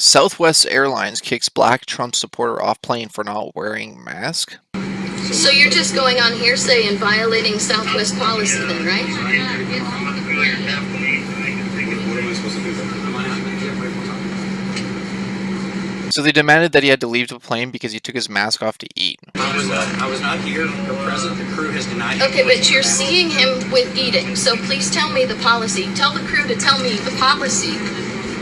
Southwest Airlines kicks Black Trump supporter off plane for not wearing mask. So you're just going on hearsay and violating Southwest policy then, right? So they demanded that he had to leave the plane because he took his mask off to eat. I was not here or present. The crew has denied. Okay, but you're seeing him with eating. So please tell me the policy. Tell the crew to tell me the policy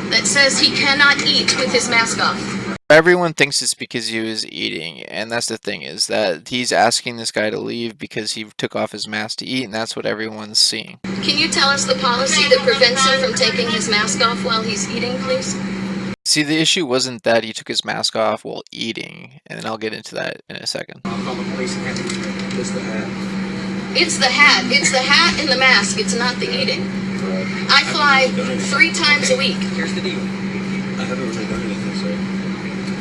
that says he cannot eat with his mask off. Everyone thinks it's because he was eating, and that's the thing, is that he's asking this guy to leave because he took off his mask to eat, and that's what everyone's seeing. Can you tell us the policy that prevents him from taking his mask off while he's eating, please? See, the issue wasn't that he took his mask off while eating, and then I'll get into that in a second. I'll call the police and have them. It's the hat. It's the hat. It's the hat and the mask. It's not the eating. I fly 3 times a week. Here's the deal. I haven't really done anything, so.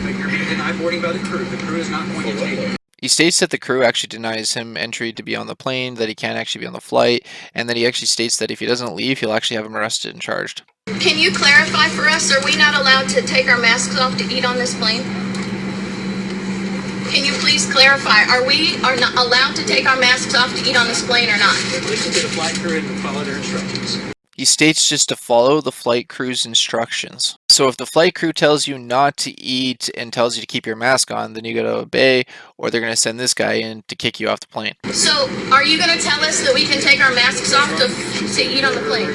But you're being denied boarding by the crew. The crew is not going to take it. He states that the crew actually denies him entry to be on the plane, that he can't actually be on the flight, and that he actually states that if he doesn't leave, he'll actually have him arrested and charged. Can you clarify for us, are we not allowed to take our masks off to eat on this plane? Can you please clarify, are not allowed to take our masks off to eat on this plane or not? Listen to the flight crew and follow their instructions. He states just to follow the flight crew's instructions. So if the flight crew tells you not to eat and tells you to keep your mask on, then you gotta obey, or they're gonna send this guy in to kick you off the plane. So, are you gonna tell us that we can take our masks off to eat on the plane?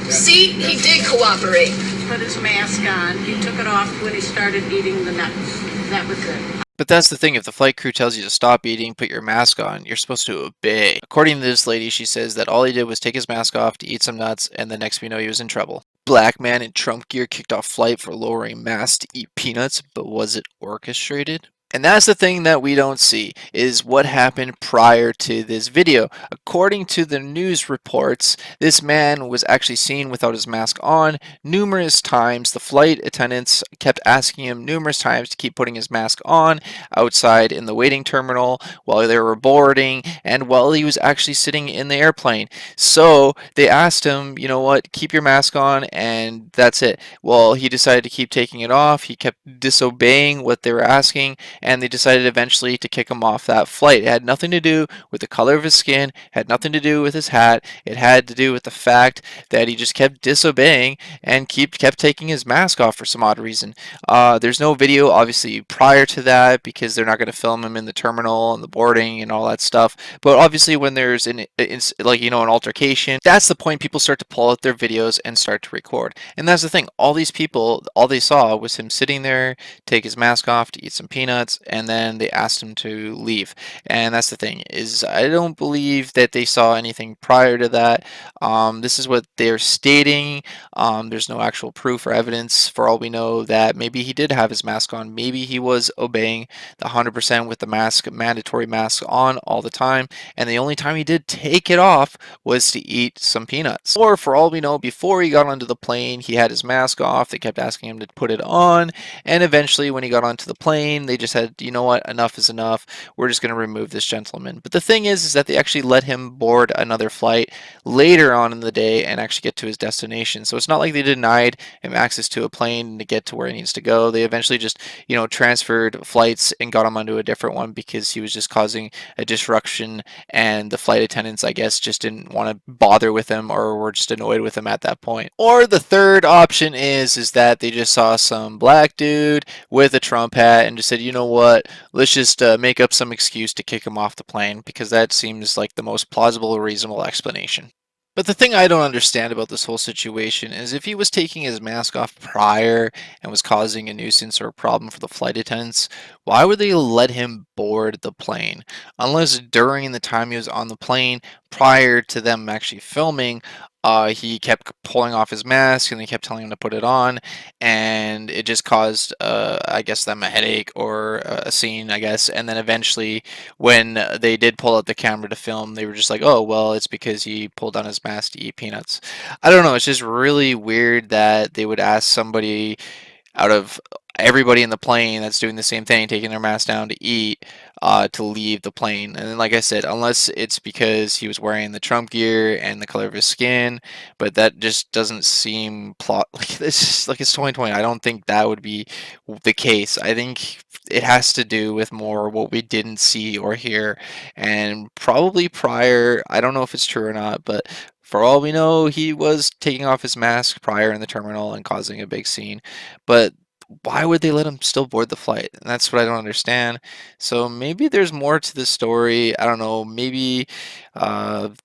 See, he did cooperate. Put his mask on. He took it off when he started eating the nuts. That was it. But that's the thing, if the flight crew tells you to stop eating, put your mask on, you're supposed to obey. According to this lady, she says that all he did was take his mask off to eat some nuts, and the next we know he was in trouble. Black man in Trump gear kicked off flight for lowering mask to eat peanuts, but was it orchestrated? And that's the thing that we don't see, is what happened prior to this video. According to the news reports, this man was actually seen without his mask on numerous times. The flight attendants kept asking him numerous times to keep putting his mask on outside in the waiting terminal while they were boarding and while he was actually sitting in the airplane. So they asked him, you know what, keep your mask on, and that's it. Well, he decided to keep taking it off. He kept disobeying what they were asking, and they decided eventually to kick him off that flight. It had nothing to do with the color of his skin, had nothing to do with his hat. It had to do with the fact that he just kept disobeying and kept taking his mask off for some odd reason. There's no video obviously prior to that because they're not going to film him in the terminal and the boarding and all that stuff. But obviously when there's an altercation, that's the point people start to pull out their videos and start to record. And that's the thing, all these people, all they saw was him sitting there, take his mask off to eat some peanuts, and then they asked him to leave. And that's the thing, is I don't believe that they saw anything prior to that. This is what they're stating. There's no actual proof or evidence. For all we know, that maybe he did have his mask on, maybe he was obeying the 100% with the mask, mandatory mask on all the time, and the only time he did take it off was to eat some peanuts. Or for all we know, before he got onto the plane, he had his mask off. They kept asking him to put it on, and eventually when he got onto the plane, they just said, you know what, enough is enough, we're just going to remove this gentleman. But the thing is that they actually let him board another flight later on in the day and actually get to his destination. So it's not like they denied him access to a plane to get to where he needs to go. They eventually just, transferred flights and got him onto a different one because he was just causing a disruption, and the flight attendants, I guess, just didn't want to bother with him or were just annoyed with him at that point. Or the third option is that they just saw some black dude with a Trump hat and just said, you know what, let's just make up some excuse to kick him off the plane, because that seems like the most plausible, reasonable explanation. But the thing I don't understand about this whole situation is if he was taking his mask off prior and was causing a nuisance or a problem for the flight attendants, why would they let him board the plane? Unless during the time he was on the plane, prior to them actually filming, he kept pulling off his mask and they kept telling him to put it on, and it just caused, I guess, them a headache or a scene, I guess. And then eventually, when they did pull out the camera to film, they were just like, oh, well, it's because he pulled on his mask to eat peanuts. I don't know. It's just really weird that they would ask somebody out of everybody in the plane that's doing the same thing, taking their mask down to eat, to leave the plane. And then, like I said, unless it's because he was wearing the Trump gear and the color of his skin, but that just doesn't seem plot like this. Like it's 2020. I don't think that would be the case. I think it has to do with more what we didn't see or hear, and probably prior. I don't know if it's true or not, but for all we know, he was taking off his mask prior in the terminal and causing a big scene. But why would they let him still board the flight? And that's what I don't understand. So maybe there's more to this story. I don't know. Maybe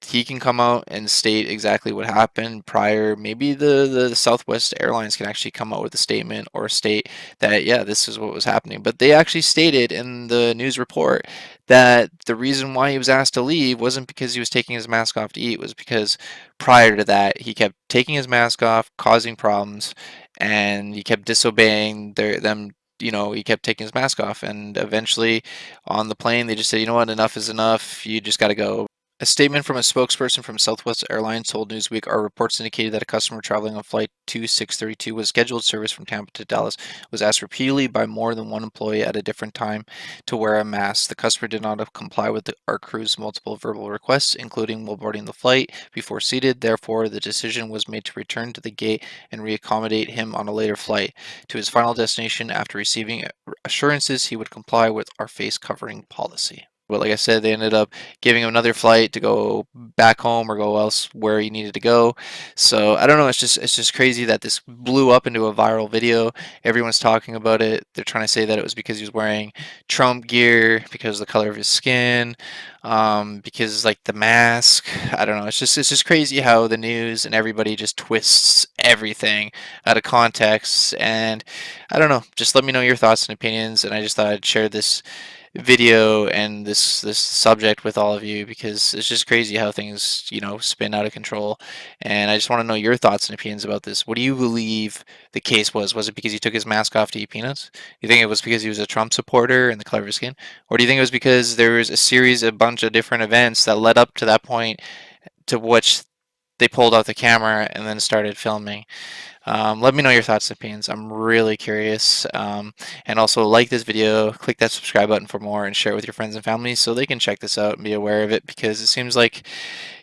he can come out and state exactly what happened prior. Maybe the Southwest Airlines can actually come out with a statement or state that, yeah, this is what was happening. But they actually stated in the news report that the reason why he was asked to leave wasn't because he was taking his mask off to eat, was because prior to that, he kept taking his mask off, causing problems, and he kept disobeying them. He kept taking his mask off, and eventually on the plane they just said, you know what, enough is enough, you just got to go. A statement from a spokesperson from Southwest Airlines told Newsweek our reports indicated that a customer traveling on flight 2632 with scheduled service from Tampa to Dallas was asked repeatedly by more than one employee at a different time to wear a mask. The customer did not comply with our crew's multiple verbal requests, including while boarding the flight before seated. Therefore, the decision was made to return to the gate and reaccommodate him on a later flight to his final destination after receiving assurances he would comply with our face covering policy. But like I said, they ended up giving him another flight to go back home or go elsewhere he needed to go. So I don't know. It's just crazy that this blew up into a viral video. Everyone's talking about it. They're trying to say that it was because he was wearing Trump gear, because of the color of his skin, because like the mask. I don't know. It's just crazy how the news and everybody just twists everything out of context. And I don't know. Just let me know your thoughts and opinions. And I just thought I'd share this video and this subject with all of you, because it's just crazy how things spin out of control. And I just want to know your thoughts and opinions about this. What do you believe the case was it because he took his mask off to eat peanuts? You think it was because he was a Trump supporter and the color of his skin, or do you think it was because there was a bunch of different events that led up to that point, to which they pulled out the camera and then started filming? Let me know your thoughts and opinions. I'm really curious. And also like this video, click that subscribe button for more, and share it with your friends and family so they can check this out and be aware of it, because it seems like,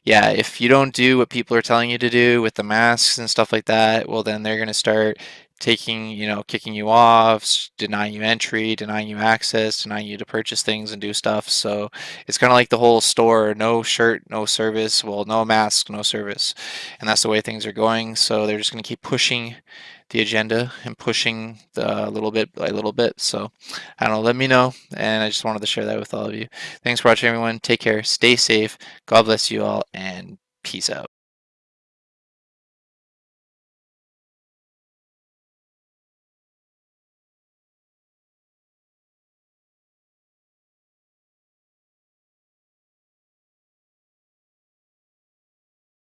yeah, if you don't do what people are telling you to do with the masks and stuff like that, well, then they're going to start kicking you off, denying you entry, denying you access, denying you to purchase things and do stuff. So it's kind of like the whole store: no shirt, no service. Well, no mask, no service. And that's the way things are going. So they're just going to keep pushing the agenda and pushing the little bit by little bit. So I don't know, let me know. And I just wanted to share that with all of you. Thanks for watching, everyone. Take care, stay safe, God bless you all, and peace out.